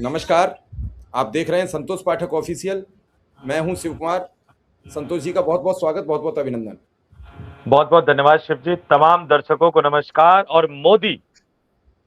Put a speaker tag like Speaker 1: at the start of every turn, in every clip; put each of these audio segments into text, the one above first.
Speaker 1: नमस्कार। आप देख रहे हैं संतोष पाठक ऑफिशियल। मैं हूं शिव कुमार। संतोष जी का बहुत बहुत स्वागत, बहुत बहुत अभिनंदन।
Speaker 2: बहुत बहुत धन्यवाद शिव जी। तमाम दर्शकों को नमस्कार। और मोदी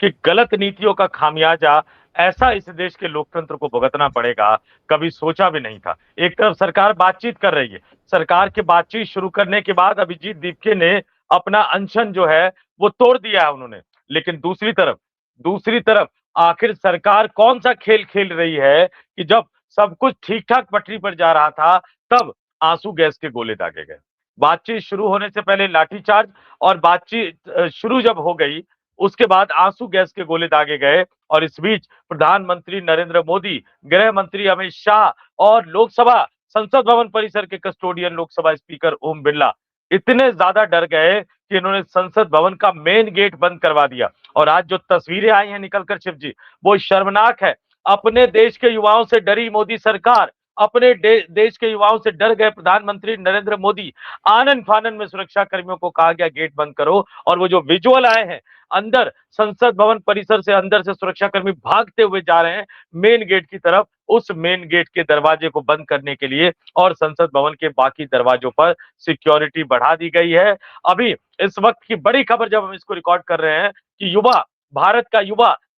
Speaker 2: की गलत नीतियों का खामियाजा ऐसा इस देश के लोकतंत्र को भुगतना पड़ेगा, कभी सोचा भी नहीं था। एक तरफ सरकार बातचीत कर रही है, सरकार की बातचीत शुरू करने के बाद अभिजीत दीपके ने अपना अनशन जो है वो तोड़ दिया है उन्होंने। लेकिन दूसरी तरफ आखिर सरकार कौन सा खेल खेल रही है कि जब सब कुछ ठीक ठाक पटरी पर जा रहा था तब आंसू गैस के गोले दागे गए। बातचीत शुरू होने से पहले लाठीचार्ज, और बातचीत शुरू जब हो गई उसके बाद आंसू गैस के गोले दागे गए। और इस बीच प्रधानमंत्री नरेंद्र मोदी, गृह मंत्री अमित शाह और लोकसभा संसद भवन परिसर के कस्टोडियन लोकसभा स्पीकर ओम बिरला इतने ज्यादा डर गए कि इन्होंने संसद भवन का मेन गेट बंद करवा दिया। और आज जो तस्वीरें आई हैं निकलकर शिव जी, वो शर्मनाक है। अपने देश के युवाओं से डरी मोदी सरकार, अपने देश के युवाओं से डर गए प्रधानमंत्री नरेंद्र मोदी। आनन फानन में सुरक्षा कर्मियों को कहा गया गेट बंद करो, और वो जो विजुअल आए हैं अंदर संसद भवन परिसर से, अंदर से सुरक्षाकर्मी भागते हुए जा रहे हैं मेन गेट की तरफ, उस मेन गेट के दरवाजे को बंद करने के लिए। और संसद भवन के बाकी दरवाजों पर सिक्योरिटी बढ़ा दी गई है। अभी इस वक्त की बड़ी खबर, जब हम इसको रिकॉर्ड कर रहे हैं, कि युवा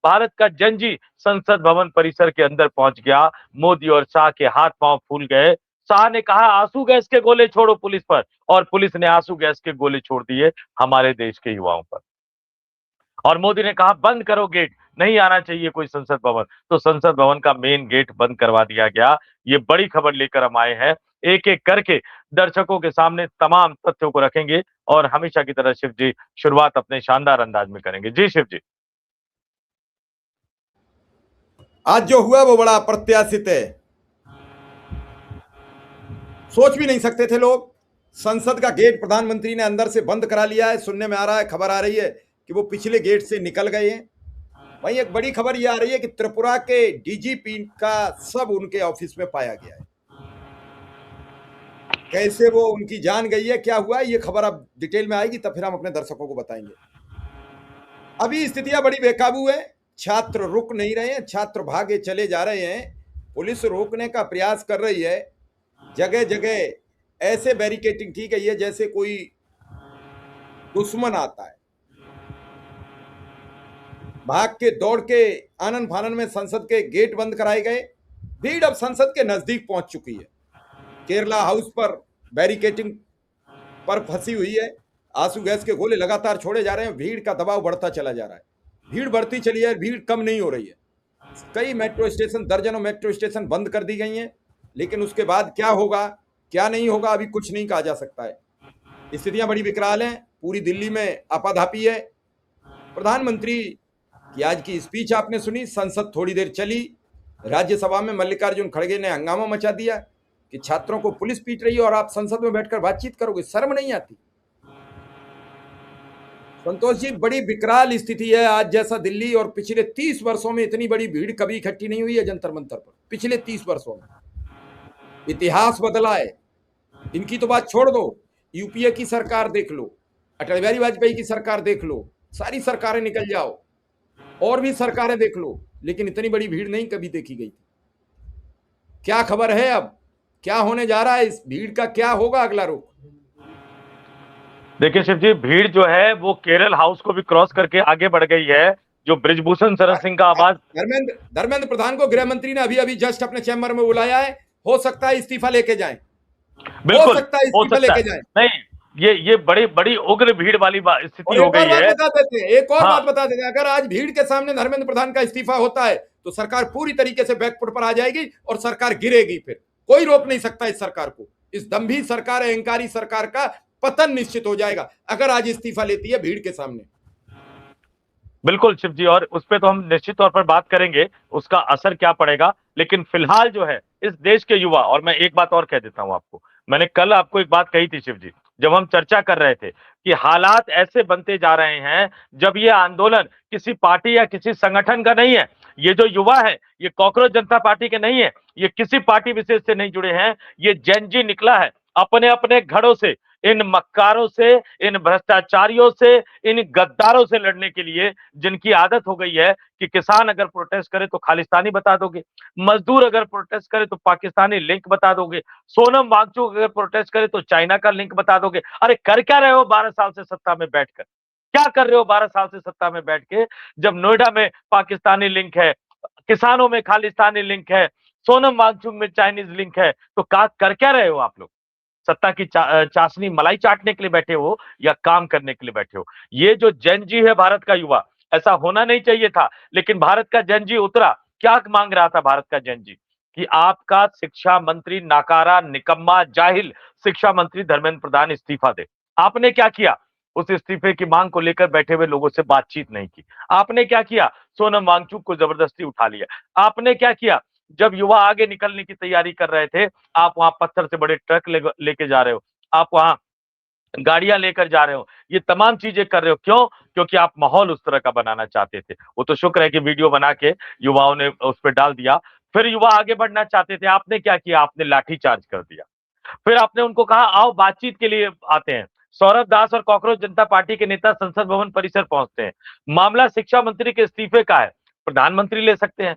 Speaker 2: भारत का जनजी संसद भवन परिसर के अंदर पहुंच गया। मोदी और शाह के हाथ पांव फूल गए। शाह ने कहा आंसू गैस के गोले छोड़ो पुलिस पर, और पुलिस ने आंसू गैस के गोले छोड़ दिए हमारे देश के युवाओं पर। और मोदी ने कहा बंद करो गेट, नहीं आना चाहिए कोई संसद भवन। तो संसद भवन का मेन गेट बंद करवा दिया गया। ये बड़ी खबर लेकर हम आए हैं, एक एक करके दर्शकों के सामने तमाम तथ्यों को रखेंगे। और हमेशा की तरह शिव जी शुरुआत अपने शानदार अंदाज में करेंगे। जी शिव जी।
Speaker 1: आज जो हुआ वो बड़ा अप्रत्याशित है। सोच भी नहीं सकते थे लोग। संसद का गेट प्रधानमंत्री ने अंदर से बंद करा लिया है। सुनने में आ रहा है, खबर आ रही है कि वो पिछले गेट से निकल गए हैं। वहीं एक बड़ी खबर ये आ रही है कि त्रिपुरा के डीजीपी का सब उनके ऑफिस में पाया गया है। कैसे वो उनकी जान गई है, क्या हुआ है, ये खबर अब डिटेल में आएगी, तब फिर हम अपने दर्शकों को बताएंगे। अभी स्थितियां बड़ी बेकाबू है। छात्र रुक नहीं रहे हैं, छात्र भागे चले जा रहे हैं। पुलिस रोकने का प्रयास कर रही है। जगह जगह ऐसे बैरिकेडिंग की गई है जैसे कोई दुश्मन आता है। भाग के दौड़ के आनन फानन में संसद के गेट बंद कराए गए। भीड़ अब संसद के नजदीक पहुंच चुकी है। केरला हाउस पर बैरिकेडिंग पर फंसी हुई है। आंसू गैस के गोले लगातार छोड़े जा रहे हैं। भीड़ का दबाव बढ़ता चला जा रहा है। भीड़ बढ़ती चली है, भीड़ कम नहीं हो रही है। कई मेट्रो स्टेशन, दर्जनों मेट्रो स्टेशन बंद कर दी गई हैं। लेकिन उसके बाद क्या होगा, क्या नहीं होगा, अभी कुछ नहीं कहा जा सकता है। स्थितियां बड़ी विकराल हैं। पूरी दिल्ली में आपाधापी है। प्रधानमंत्री की आज की स्पीच आपने सुनी। संसद थोड़ी देर चली। राज्यसभा में मल्लिकार्जुन खड़गे ने हंगामा मचा दिया कि छात्रों को पुलिस पीट रही है और आप संसद में बैठकर बातचीत करोगे, शर्म नहीं आती? संतोष जी, बड़ी विकराल स्थिति है आज। जैसा दिल्ली और पिछले 30 वर्षों में इतनी बड़ी भीड़ कभी इकट्ठी नहीं हुई है जंतर मंतर पर। पिछले 30 वर्षों में इतिहास बदला है। इनकी तो बात छोड़ दो, यूपीए की सरकार देख लो, अटल बिहारी वाजपेयी की सरकार देख लो, सारी सरकारें निकल जाओ, और भी सरकारें देख लो, लेकिन इतनी बड़ी भीड़ नहीं कभी देखी गई। क्या खबर है, अब क्या होने जा रहा है, इस भीड़ का क्या होगा अगला रुख?
Speaker 2: देखिए शिव जी, भीड़ जो है वो केरल हाउस को भी क्रॉस करके आगे बढ़ गई है। जो ब्रिजभूषण शरण सिंह का आवाज,
Speaker 1: धर्मेंद्र प्रधान को गृह मंत्री ने अभी अभी जस्ट अपने चैम्बर में बुलाया है। हो सकता है इस्तीफा लेके जाएं।
Speaker 2: बिल्कुल
Speaker 1: हो सकता है इस्तीफा लेके जाएं।
Speaker 2: नहीं, ये बड़ी बड़ी उग्र भीड़ वाली स्थिति हो गई है।
Speaker 1: एक और बात बता देते हैं, अगर आज भीड़ के सामने धर्मेंद्र प्रधान का इस्तीफा होता है तो सरकार पूरी तरीके से बैकफुट पर आ जाएगी और सरकार गिरेगी। फिर कोई रोक नहीं सकता इस सरकार को। इस दंभी सरकार, अहंकारी सरकार का पतन निश्चित हो जाएगा अगर आज इस्तीफा लेती है भीड़ के सामने।
Speaker 2: बिल्कुल शिव जी, और उस पर तो हम निश्चित तौर पर बात करेंगे, उसका असर क्या पड़ेगा। लेकिन फिलहाल जो है इस देश के युवा, और मैं एक बात और कह देता हूं आपको, मैंने कल आपको एक बात कही थी शिव जी, जब हम चर्चा कर रहे थे कि हालात ऐसे बनते जा रहे हैं जब ये आंदोलन किसी पार्टी या किसी संगठन का नहीं है। ये जो युवा है ये कॉकरोच जनता पार्टी के नहीं है, ये किसी पार्टी विशेष से नहीं जुड़े हैं। ये जेन जी निकला है अपने अपने घरों से, इन मक्कारों से, इन भ्रष्टाचारियों से, इन गद्दारों से लड़ने के लिए, जिनकी आदत हो गई है कि किसान अगर प्रोटेस्ट करे तो खालिस्तानी बता दोगे, मजदूर अगर प्रोटेस्ट करे तो पाकिस्तानी लिंक बता दोगे, सोनम वांगचुक अगर प्रोटेस्ट करे तो चाइना का लिंक बता दोगे। अरे कर क्या रहे हो 12 साल से सत्ता में बैठकर? क्या कर रहे हो 12 साल से सत्ता में बैठ के, जब नोएडा में पाकिस्तानी लिंक है, किसानों में खालिस्तानी लिंक है, सोनम वांगचुक में चाइनीज लिंक है, तो कर क्या रहे हो आप लोग? सत्ता की चाशनी मलाई चाटने के लिए बैठे हो या काम करने के लिए बैठे हो? ये जो जेन जी है भारत का युवा, ऐसा होना नहीं चाहिए था, लेकिन भारत का जेन जी उतरा। क्या मांग रहा था भारत का जेन जी? कि आपका शिक्षा मंत्री नाकारा, निकम्मा, जाहिल शिक्षा मंत्री धर्मेंद्र प्रधान इस्तीफा दे। आपने क्या किया? उस इस्तीफे की मांग को लेकर बैठे हुए लोगों से बातचीत नहीं की। आपने क्या किया? सोनम वांगचुक को जबरदस्ती उठा लिया। आपने क्या किया? जब युवा आगे निकलने की तैयारी कर रहे थे, आप वहां पत्थर से बड़े ट्रक लेके जा रहे हो, आप वहां गाड़ियां लेकर जा रहे हो, ये तमाम चीजें कर रहे हो। क्यों? क्योंकि आप माहौल उस तरह का बनाना चाहते थे। वो तो शुक्र है कि वीडियो बना के युवाओं ने उस पर डाल दिया। फिर युवा आगे बढ़ना चाहते थे, आपने क्या किया? आपने लाठीचार्ज कर दिया। फिर आपने उनको कहा आओ बातचीत के लिए आते हैं। सौरभ दास और कॉकरोच जनता पार्टी के नेता संसद भवन परिसर पहुंचते हैं। मामला शिक्षा मंत्री के इस्तीफे का है। प्रधानमंत्री ले सकते हैं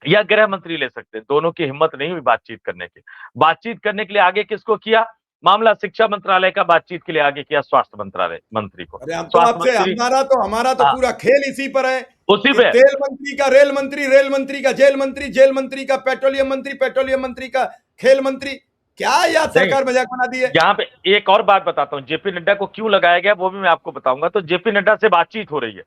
Speaker 2: या गृह मंत्री ले सकते हैं, दोनों की हिम्मत नहीं हुई बातचीत करने की। बातचीत करने के लिए आगे किसको किया? मामला शिक्षा मंत्रालय का, बातचीत के लिए आगे किया स्वास्थ्य मंत्रालय मंत्री को।
Speaker 1: अरे हम तो
Speaker 2: स्वास्थ्य
Speaker 1: आपसे,
Speaker 2: मंत्री,
Speaker 1: हमारा तो
Speaker 2: हाँ,
Speaker 1: पूरा खेल इसी पर है
Speaker 2: उसी
Speaker 1: कि
Speaker 2: पे
Speaker 1: तेल मंत्री का रेल मंत्री, रेल मंत्री का जेल मंत्री, जेल मंत्री का पेट्रोलियम मंत्री, पेट्रोलियम मंत्री का खेल मंत्री। क्या याद
Speaker 2: नहीं।
Speaker 1: सरकार मजाक बना दी है?
Speaker 2: यहाँ पे एक और बात बताता हूँ, जेपी नड्डा को क्यों लगाया गया वो भी मैं आपको बताऊंगा। तो जेपी नड्डा से बातचीत हो रही है,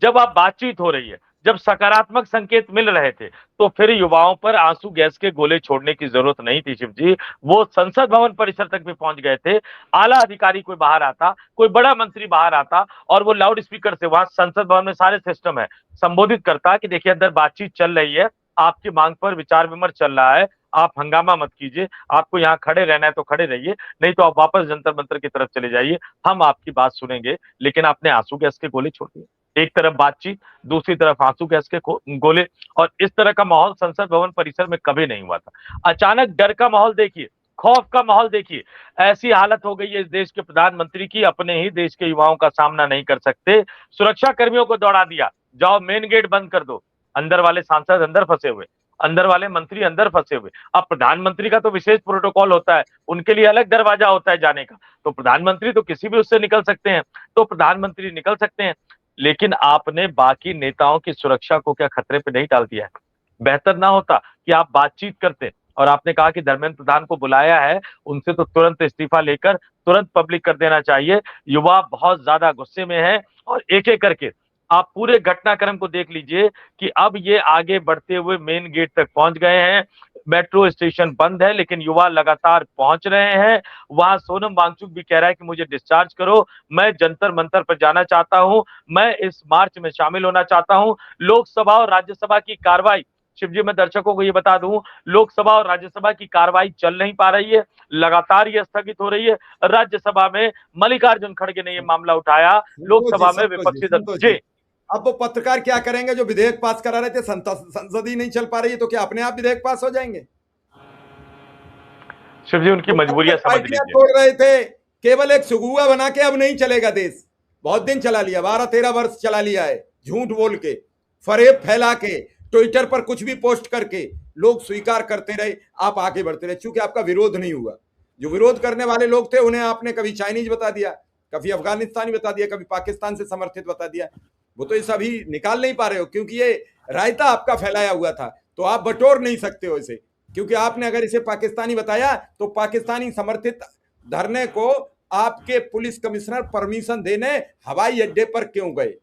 Speaker 2: जब आप बातचीत हो रही है, जब सकारात्मक संकेत मिल रहे थे, तो फिर युवाओं पर आंसू गैस के गोले छोड़ने की जरूरत नहीं थी शिव जी। वो संसद भवन परिसर तक भी पहुंच गए थे। आला अधिकारी कोई बाहर आता, कोई बड़ा मंत्री बाहर आता और वो लाउड स्पीकर से, वहां संसद भवन में सारे सिस्टम है, संबोधित करता कि देखिए अंदर बातचीत चल रही है, आपकी मांग पर विचार विमर्श चल रहा है, आप हंगामा मत कीजिए, आपको यहाँ खड़े रहना है तो खड़े रहिए, नहीं तो आप वापस जंतर मंतर की तरफ चले जाइए, हम आपकी बात सुनेंगे। लेकिन आपने आंसू गैस के गोले छोड़ दिए, एक तरफ बातचीत, दूसरी तरफ आंसू गैस के गोले। और इस तरह का माहौल संसद भवन परिसर में कभी नहीं हुआ था। अचानक डर का माहौल देखिए, खौफ का माहौल देखिए। ऐसी हालत हो गई है इस देश के प्रधानमंत्री की, अपने ही देश के युवाओं का सामना नहीं कर सकते। सुरक्षा कर्मियों को दौड़ा दिया, जाओ मेन गेट बंद कर दो। अंदर वाले सांसद अंदर फंसे हुए, अंदर वाले मंत्री अंदर फंसे हुए। अब प्रधानमंत्री का तो विशेष प्रोटोकॉल होता है, उनके लिए अलग दरवाजा होता है जाने का। तो प्रधानमंत्री तो किसी भी उससे निकल सकते हैं, तो प्रधानमंत्री निकल सकते हैं। लेकिन आपने बाकी नेताओं की सुरक्षा को क्या खतरे पे नहीं डाल दिया है? बेहतर ना होता कि आप बातचीत करते? और आपने कहा कि धर्मेंद्र प्रधान को बुलाया है, उनसे तो तुरंत इस्तीफा लेकर तुरंत पब्लिक कर देना चाहिए। युवा बहुत ज्यादा गुस्से में है और एक एक करके आप पूरे घटनाक्रम को देख लीजिए कि अब ये आगे बढ़ते हुए मेन गेट तक पहुंच गए हैं। मेट्रो स्टेशन बंद है लेकिन युवा लगातार पहुंच रहे हैं। वहां सोनम वांगचुक भी कह रहा है कि मुझे डिस्चार्ज करो, मैं जंतर मंतर पर जाना चाहता हूं, मैं इस मार्च में शामिल होना चाहता हूं। लोकसभा और राज्यसभा की कार्रवाई, शिवजी मैं दर्शकों को ये बता दूं, लोकसभा और राज्यसभा की कार्रवाई चल नहीं पा रही है, लगातार ये स्थगित हो रही है। राज्यसभा में मल्लिकार्जुन खड़गे ने ये मामला उठाया, लोकसभा में विपक्षी दल
Speaker 1: संतोष
Speaker 2: जी।
Speaker 1: जी, अब वो पत्रकार क्या करेंगे जो विधेयक पास करा रहे थे? संसद ही नहीं चल पा रही है तो क्या अपने आप विधेयक पास हो जाएंगे?
Speaker 2: शिव जी उनकी मजबूरियां समझ
Speaker 1: पार्टियां
Speaker 2: लीजिए।
Speaker 1: तोड़ रहे थे, केवल एक सुगुआ बना के अब नहीं चलेगा देश। बहुत दिन चला लिया, 12-13 वर्ष चला लिया है, झूठ बोल के, फरेब फैला के, ट्विटर पर कुछ भी पोस्ट करके लोग स्वीकार करते रहे, आप आगे बढ़ते रहे। चूंकि आपका विरोध नहीं हुआ, जो विरोध करने वाले लोग थे उन्हें आपने कभी चाइनीज बता दिया, कभी अफगानिस्तानी बता दिया, कभी पाकिस्तान से समर्थित बता दिया। वो तो ये सभी निकाल नहीं पा रहे हो क्योंकि ये रायता आपका फैलाया हुआ था, तो आप बटोर नहीं सकते हो इसे। क्योंकि आपने अगर इसे पाकिस्तानी बताया तो पाकिस्तानी समर्थित धरने को आपके पुलिस कमिश्नर परमिशन देने हवाई अड्डे पर क्यों गए?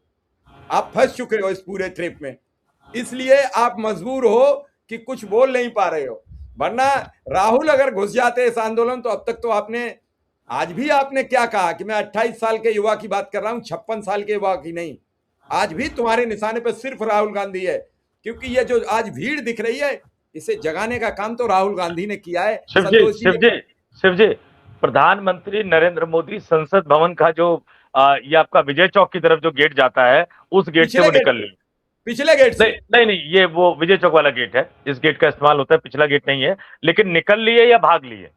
Speaker 1: आप फंस चुके हो इस पूरे ट्रिप में, इसलिए आप मजबूर हो कि कुछ बोल नहीं पा रहे हो। वरना राहुल अगर घुस जाते इस आंदोलन तो अब तक तो आपने, आज भी आपने क्या कहा कि मैं 28 साल के युवा की बात कर रहा हूं, 56 साल के युवा की नहीं। आज भी तुम्हारे निशाने पर सिर्फ राहुल गांधी है, क्योंकि ये जो आज भीड़ दिख रही है इसे जगाने का काम तो राहुल गांधी ने किया है।
Speaker 2: शिव जी प्रधानमंत्री नरेंद्र मोदी संसद भवन का जो ये आपका विजय चौक की तरफ जो गेट जाता है, उस गेट से वो निकल ली।
Speaker 1: पिछले गेट से
Speaker 2: नहीं, ये वो विजय चौक वाला गेट है, इस गेट का इस्तेमाल होता है, पिछला गेट नहीं है। लेकिन निकल लिए या भाग लिए,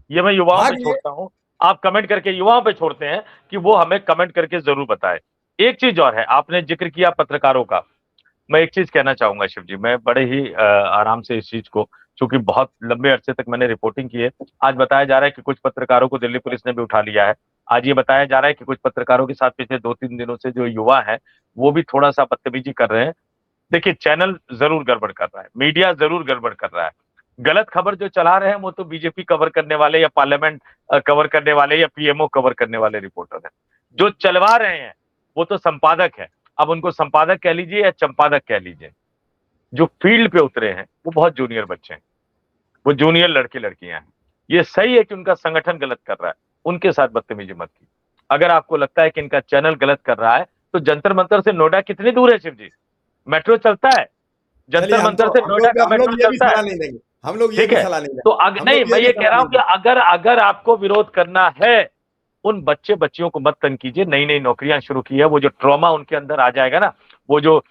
Speaker 2: ये मैं युवाओं में छोड़ता हूं। आप कमेंट करके युवाओं पे छोड़ते हैं कि वो हमें कमेंट करके जरूर बताएं। एक चीज और है, आपने जिक्र किया पत्रकारों का, मैं एक चीज कहना चाहूंगा शिव जी, मैं बड़े ही आराम से इस चीज को, चूंकि बहुत लंबे अरसे तक मैंने रिपोर्टिंग की है, आज बताया जा रहा है कि कुछ पत्रकारों को दिल्ली पुलिस ने भी उठा लिया है। आज ये बताया जा रहा है कि कुछ पत्रकारों के साथ पिछले 2-3 दिनों से जो युवा है वो भी थोड़ा सा बदतमीजी कर रहे हैं। देखिए, चैनल जरूर गड़बड़ कर रहा है, मीडिया जरूर गड़बड़ कर रहा है। गलत खबर जो चला रहे हैं वो तो बीजेपी कवर करने वाले या पार्लियामेंट कवर करने वाले या पीएमओ कवर करने वाले रिपोर्टर हैं। जो चलवा रहे हैं वो तो संपादक है, अब उनको संपादक कह लीजिए या संपादक कह लीजिए। जो फील्ड पे उतरे हैं वो बहुत जूनियर बच्चे हैं, वो जूनियर लड़के लड़कियां हैं। ये सही है कि उनका संगठन गलत कर रहा है, उनके साथ बदतमीजी मत की। अगर आपको लगता है कि इनका चैनल गलत कर रहा है तो जंतर मंतर से नोएडा कितनी दूर है शिव जी? मेट्रो चलता है,
Speaker 1: चलिए,
Speaker 2: जंतर मंतर से नोएडा का
Speaker 1: हम लोग
Speaker 2: मेट्रो
Speaker 1: ये भी
Speaker 2: चलता है।
Speaker 1: सलाह नहीं देंगे, हम लोग ये
Speaker 2: ठीक
Speaker 1: भी
Speaker 2: है,
Speaker 1: सलाह नहीं
Speaker 2: तो
Speaker 1: देंगे, हम
Speaker 2: नहीं,
Speaker 1: लोग
Speaker 2: मैं
Speaker 1: ये भी
Speaker 2: ये कह
Speaker 1: सलाह
Speaker 2: रहा हूं
Speaker 1: नहीं
Speaker 2: कि
Speaker 1: देंगे।
Speaker 2: अगर अगर आपको विरोध करना है, उन बच्चे बच्चियों को मत तंग कीजिए। नई नई नौकरियां शुरू की है, वो जो ट्रॉमा उनके अंदर आ जाएगा ना, वो जो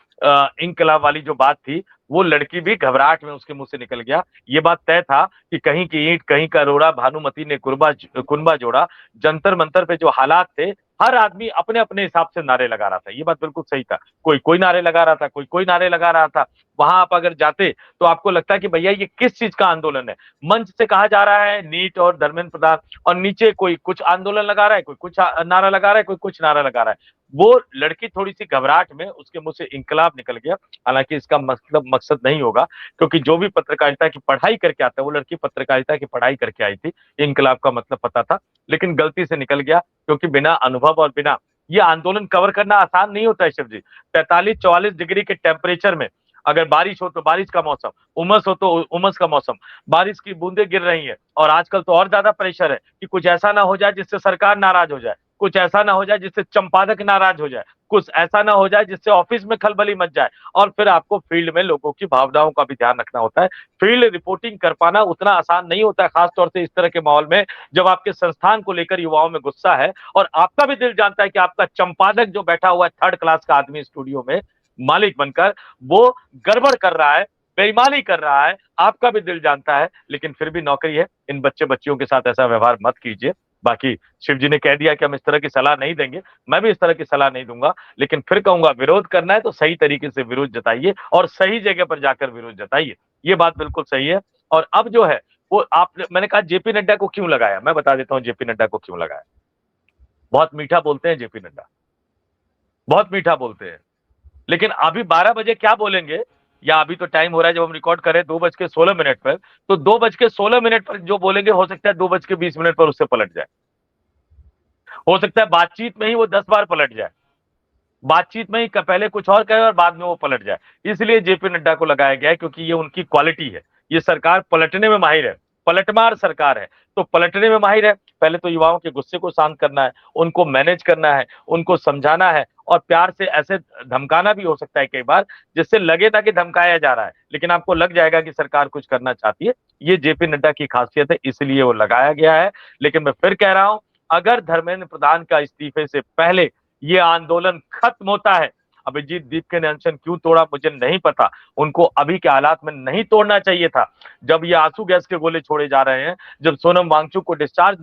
Speaker 2: इनकलाब वाली जो बात थी, वो लड़की भी घबराहट में उसके मुंह से निकल गया। ये बात तय था कि कहीं की ईंट कहीं का रोड़ा, भानुमति ने कुनबा जोड़ा। जंतर मंतर पे जो हालात थे, हर आदमी अपने अपने हिसाब से नारे लगा रहा था, ये बात बिल्कुल सही था। कोई कोई नारे लगा रहा था, कोई कोई नारे लगा रहा था। वहां आप अगर जाते तो आपको लगता है कि भैया ये किस चीज का आंदोलन है। मंच से कहा जा रहा है नीट और धर्मेंद्र प्रधान, और नीचे कोई कुछ आंदोलन लगा रहा है, कोई कुछ नारा लगा रहा है, कोई कुछ नारा लगा रहा है। वो लड़की थोड़ी सी घबराहट में उसके मुंह से इंकलाब निकल गया। हालांकि इसका मतलब मकसद नहीं होगा, क्योंकि जो भी पत्रकारिता की पढ़ाई करके आता है, वो लड़की पत्रकारिता की पढ़ाई करके आई थी, इंकलाब का मतलब पता था, लेकिन गलती से निकल गया। क्योंकि बिना अनुभव और बिना, ये आंदोलन कवर करना आसान नहीं होता है शिव जी। 43-44 डिग्री के टेम्परेचर में, अगर बारिश हो तो बारिश का मौसम, उमस हो तो उमस का मौसम, बारिश की बूंदें गिर रही है, और आजकल तो और ज्यादा प्रेशर है कि कुछ ऐसा ना हो जाए जिससे सरकार नाराज हो जाए, कुछ ऐसा ना हो जाए जिससे संपादक नाराज हो जाए, कुछ ऐसा ना हो जाए जिससे ऑफिस में खलबली मच जाए। और फिर आपको फील्ड में लोगों की भावनाओं का भी ध्यान रखना होता है। फील्ड रिपोर्टिंग कर पाना उतना आसान नहीं होता है, खासतौर से इस तरह के माहौल में जब आपके संस्थान को लेकर युवाओं में गुस्सा है, और आपका भी दिल जानता है कि आपका संपादक जो बैठा हुआ है थर्ड क्लास का आदमी स्टूडियो में मालिक बनकर, वो गड़बड़ कर रहा है, बेईमानी कर रहा है, आपका भी दिल जानता है। लेकिन फिर भी नौकरी है, इन बच्चे बच्चियों के साथ ऐसा व्यवहार मत कीजिए। बाकी शिव जी ने कह दिया कि हम इस तरह की सलाह नहीं देंगे, मैं भी इस तरह की सलाह नहीं दूंगा, लेकिन फिर कहूंगा विरोध करना है तो सही तरीके से विरोध जताइए और सही जगह पर जाकर विरोध जताइए। ये बात बिल्कुल सही है। और अब जो है वो मैंने कहा जेपी नड्डा को क्यों लगाया, मैं बता देता हूं जेपी नड्डा को क्यों लगाया। बहुत मीठा बोलते हैं जेपी नड्डा, बहुत मीठा बोलते हैं, लेकिन अभी 12 बजे क्या बोलेंगे, या अभी तो टाइम हो रहा है जब हम रिकॉर्ड करें 2:16 पर, तो 2:16 पर जो बोलेंगे हो सकता है 2:20 पर उससे पलट जाए। हो सकता है बातचीत में ही वो 10 बार पलट जाए, बातचीत में ही पहले कुछ और कहे और बाद में वो पलट जाए। इसलिए जेपी नड्डा को लगाया गया है, क्योंकि ये उनकी क्वालिटी है। ये सरकार पलटने में माहिर है, पलटमार सरकार है, तो पलटने में माहिर है। पहले तो युवाओं के गुस्से को शांत करना है, उनको मैनेज करना है, उनको समझाना है, और प्यार से ऐसे धमकाना भी हो सकता है कई बार, जिससे लगे ना कि धमकाया जा रहा है, लेकिन आपको लग जाएगा कि सरकार कुछ करना चाहती है। ये जेपी नड्डा की खासियत है, इसलिए वो लगाया गया है। लेकिन मैं फिर कह रहा हूं, अगर धर्मेंद्र प्रधान का इस्तीफे से पहले ये आंदोलन खत्म होता है, अभिजीत दीप ने अनशन क्यों तोड़ा मुझे नहीं पता, उनको अभी के हालात में नहीं तोड़ना चाहिए था। जब ये आंसू गैस के गोले छोड़े जा रहे हैं, जब सोनम वांगचुक को डिस्चार्ज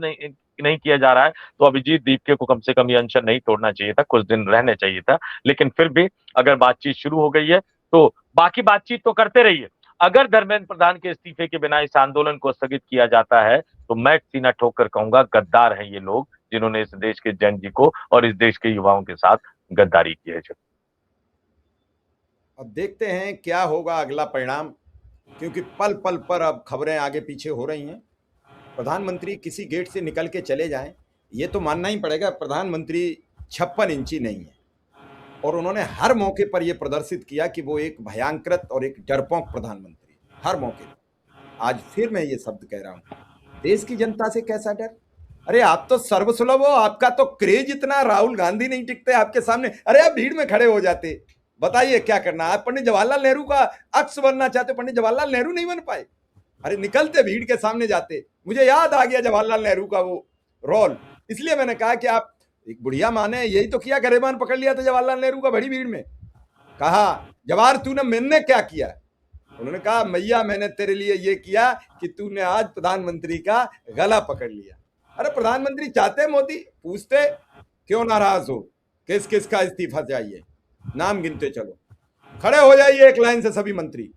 Speaker 2: नहीं किया जा रहा है, तो अभिजीत दीप को कम से कम ये अनशन नहीं तोड़ना चाहिए था, कुछ दिन रहने चाहिए था। लेकिन फिर भी अगर बातचीत शुरू हो गई है तो बाकी बातचीत तो करते रहिए। अगर धर्मेंद्र प्रधान के इस्तीफे के बिना इस आंदोलन को स्थगित किया जाता है तो मैं सीना ठोक कर कहूंगा गद्दार हैं ये लोग, जिन्होंने इस देश के जन जी को और इस देश के युवाओं के साथ गद्दारी की है।
Speaker 1: अब देखते हैं क्या होगा अगला परिणाम, क्योंकि पल पल पर अब खबरें आगे पीछे हो रही हैं। प्रधानमंत्री किसी गेट से निकल के चले जाएं, ये तो मानना ही पड़ेगा प्रधानमंत्री 56 इंची नहीं है, और उन्होंने हर मौके पर यह प्रदर्शित किया कि वो एक भयांकृत और एक डरपोक प्रधानमंत्री है, हर मौके पर। आज फिर मैं ये शब्द कह रहा हूं, देश की जनता से कैसा डर। अरे आप तो सर्वसुलभ हो, आपका तो क्रेज इतना, राहुल गांधी नहीं टिकते आपके सामने, अरे आप भीड़ में खड़े हो जाते। बताइए क्या करना, आप पंडित जवाहरलाल नेहरू का अक्स बनना चाहते, पंडित जवाहरलाल नेहरू नहीं बन पाए। अरे निकलते भीड़ के सामने जाते। मुझे याद आ गया जवाहरलाल नेहरू का वो रोल, इसलिए मैंने कहा कि आप एक बुढ़िया माँ ने यही तो किया, गरेबान पकड़ लिया था जवाहरलाल नेहरू का बड़ी भीड़ में। कहा जवाहर तूने मैंने क्या किया, उन्होंने कहा मैया मैंने तेरे लिए ये किया कि तूने आज प्रधानमंत्री का गला पकड़ लिया। अरे प्रधानमंत्री चाहते हैं मोदी, पूछते क्यों नाराज हो, किस किस का इस्तीफा चाहिए, नाम गिनते चलो, खड़े हो जाइए एक लाइन से सभी मंत्री,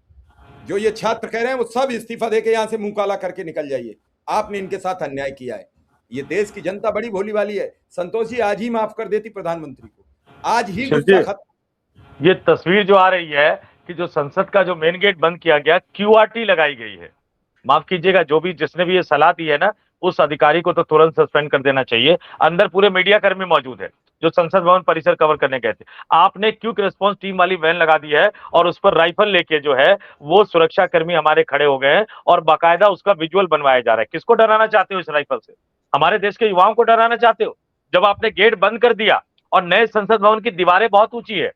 Speaker 1: जो ये छात्र कह रहे हैं वो सब इस्तीफा देके यहां से मुंह काला करके निकल जाइए, आपने इनके साथ अन्याय किया है। ये देश की जनता बड़ी भोली वाली है। संतोष जी आज ही माफ कर देती प्रधानमंत्री को, आज ही
Speaker 2: शिव
Speaker 1: गुस्सा
Speaker 2: जी,
Speaker 1: खत्म।
Speaker 2: ये तस्वीर जो आ रही है कि जो संसद का जो मेन गेट बंद किया गया, क्यूआरटी लगाई गई है। माफ कीजिएगा, जो भी जिसने भी ये सलाह दी है ना, उस अधिकारी को तो तुरंत सस्पेंड कर देना चाहिए। अंदर पूरे मीडिया कर्मी मौजूद है जो संसद भवन परिसर कवर करने गए थे। आपने क्विक रिस्पांस टीम वाली वैन लगा दी है और उस पर राइफल लेके जो है वो सुरक्षा कर्मी हमारे खड़े हो गए हैं और बाकायदा उसका विजुअल बनवाया जा रहा है। किसको डराना चाहते हो इस राइफल से? हमारे देश के युवाओं को डराना चाहते हो? जब आपने गेट बंद कर दिया और नए संसद भवन की दीवारें बहुत ऊंची है,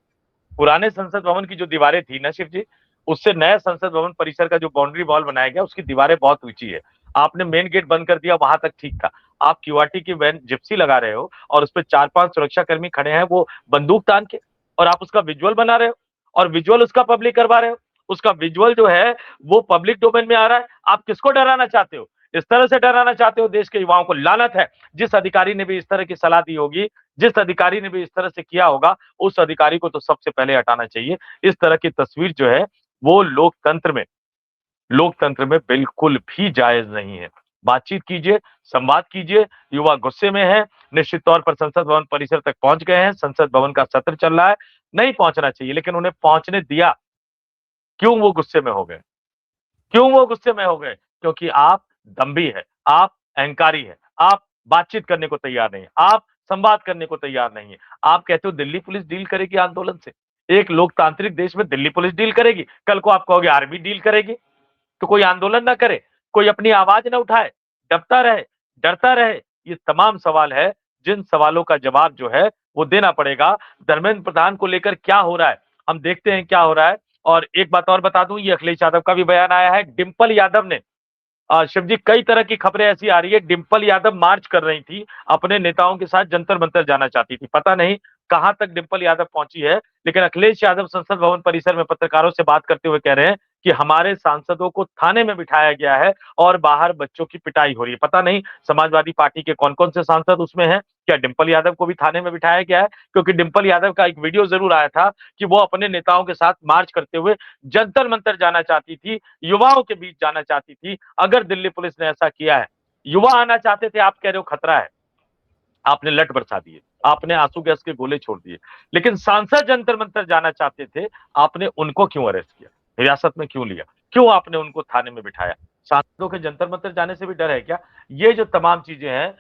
Speaker 2: पुराने संसद भवन की जो दीवारें थी ना शिव जी, उससे नया संसद भवन परिसर का जो बाउंड्री वॉल बनाया गया उसकी दीवारें बहुत ऊंची है। आपने मेन गेट बंद कर दिया, वहां तक ठीक था। आप क्यूआरटी की वैन जिप्सी लगा रहे हो और उस पर 4-5 सुरक्षा कर्मी खड़े हैं वो बंदूक तान के, और आप उसका विजुअल बना रहे हो और विजुअल उसका पब्लिक करवा रहे हो। उसका विजुअल जो है वो पब्लिक डोमेन में आ रहा है। आप किसको डराना चाहते हो? इस तरह से डराना चाहते हो देश के युवाओं को? लानत है जिस अधिकारी ने भी इस तरह की सलाह दी होगी, जिस अधिकारी ने भी इस तरह से किया होगा, उस अधिकारी को तो सबसे पहले हटाना चाहिए। इस तरह की तस्वीर जो है वो लोकतंत्र में बिल्कुल भी जायज नहीं है। बातचीत कीजिए, संवाद कीजिए। युवा गुस्से में है, निश्चित तौर पर संसद भवन परिसर तक पहुंच गए हैं, संसद भवन का सत्र चल रहा है, नहीं पहुंचना चाहिए लेकिन उन्हें पहुंचने दिया। क्यों वो गुस्से में हो गए? क्यों वो गुस्से में हो गए? क्योंकि आप दम्भी है, आप अहंकारी है, आप बातचीत करने को तैयार नहीं है, आप संवाद करने को तैयार नहीं है। आप कहते हो दिल्ली पुलिस डील करेगी आंदोलन से। एक लोकतांत्रिक देश में दिल्ली पुलिस डील करेगी, कल को आप कहोगे आर्मी डील करेगी। तो कोई आंदोलन ना करे, कोई अपनी आवाज ना उठाए, दबता रहे, डरता रहे। ये तमाम सवाल है जिन सवालों का जवाब जो है वो देना पड़ेगा। धर्मेंद्र प्रधान को लेकर क्या हो रहा है, हम देखते हैं क्या हो रहा है। और एक बात और बता दूं, ये अखिलेश यादव का भी बयान आया है। डिंपल यादव ने, शिव जी, कई तरह की खबरें ऐसी आ रही है, डिंपल यादव मार्च कर रही थी, अपने नेताओं के साथ जंतर मंतर जाना चाहती थी। पता नहीं कहां तक डिंपल यादव पहुंची है, लेकिन अखिलेश यादव संसद भवन परिसर में पत्रकारों से बात करते हुए कह रहे हैं कि हमारे सांसदों को थाने में बिठाया गया है और बाहर बच्चों की पिटाई हो रही है। पता नहीं समाजवादी पार्टी के कौन कौन से सांसद उसमें हैं, क्या डिंपल यादव को भी थाने में बिठाया गया है? क्योंकि डिंपल यादव का एक वीडियो जरूर आया था कि वो अपने नेताओं के साथ मार्च करते हुए जंतर मंतर जाना चाहती थी, युवाओं के बीच जाना चाहती थी। अगर दिल्ली पुलिस ने ऐसा किया है, युवा आना चाहते थे, आप कह रहे हो खतरा है, आपने लठ बरसा दिए, आपने आंसू गैस के गोले छोड़ दिए। लेकिन सांसद जंतर मंतर जाना चाहते थे, आपने उनको क्यों अरेस्ट किया, हिरासत में क्यों लिया, क्यों आपने उनको थाने में बिठाया? सांसदों के जंतर मंतर जाने से भी डर है क्या? ये जो तमाम चीजें हैं।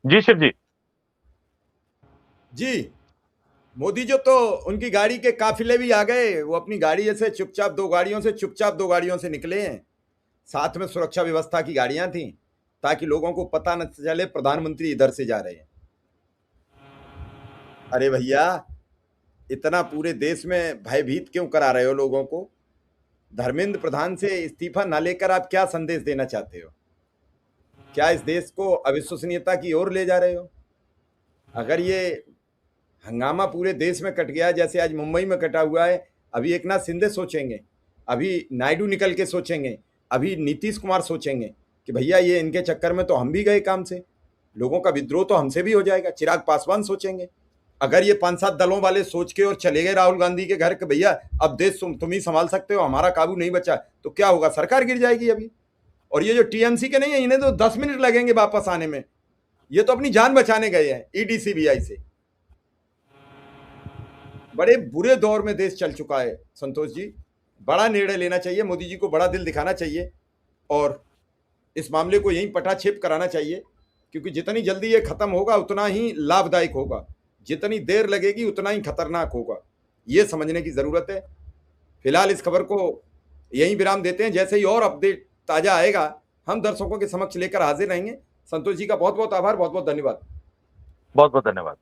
Speaker 2: जी शिव जी।
Speaker 1: जी मोदी जो तो उनकी गाड़ी के काफिले भी आ गए, वो अपनी गाड़ी से चुपचाप दो गाड़ियों से निकले हैं। साथ में सुरक्षा व्यवस्था की गाड़ियां थी ताकि लोगों को पता न चले प्रधानमंत्री इधर से जा रहे हैं। अरे भैया, इतना पूरे देश में भयभीत क्यों करा रहे हो लोगों को? धर्मेंद्र प्रधान से इस्तीफा ना लेकर आप क्या संदेश देना चाहते हो? क्या इस देश को अविश्वसनीयता की ओर ले जा रहे हो? अगर ये हंगामा पूरे देश में कट गया जैसे आज मुंबई में कटा हुआ है, अभी एक नाथ शिंदे सोचेंगे, अभी नायडू निकल के सोचेंगे, अभी नीतीश कुमार सोचेंगे कि भैया ये इनके चक्कर में तो हम भी गए काम से, लोगों का विद्रोह तो हमसे भी हो जाएगा। चिराग पासवान सोचेंगे। अगर ये 5-7 दलों वाले सोच के और चले गए राहुल गांधी के घर के भैया अब देश तुम ही संभाल सकते हो, हमारा काबू नहीं बचा, तो क्या होगा? सरकार गिर जाएगी अभी। और ये जो टीएमसी के नहीं है, इन्हें तो 10 मिनट लगेंगे वापस आने में। ये तो अपनी जान बचाने गए हैं ईडी सीबीआई से। बड़े बुरे दौर में देश चल चुका है संतोष जी। बड़ा निर्णय लेना चाहिए, मोदी जी को बड़ा दिल दिखाना चाहिए और इस मामले को यहीं पटाक्षेप कराना चाहिए, क्योंकि जितनी जल्दी ये खत्म होगा उतना ही लाभदायक होगा, जितनी देर लगेगी उतना ही खतरनाक होगा। ये समझने की जरूरत है। फिलहाल इस खबर को यहीं विराम देते हैं। जैसे ही और अपडेट ताजा आएगा हम दर्शकों के समक्ष लेकर हाजिर रहेंगे। संतोष जी का बहुत बहुत आभार, बहुत बहुत धन्यवाद।
Speaker 2: बहुत बहुत धन्यवाद।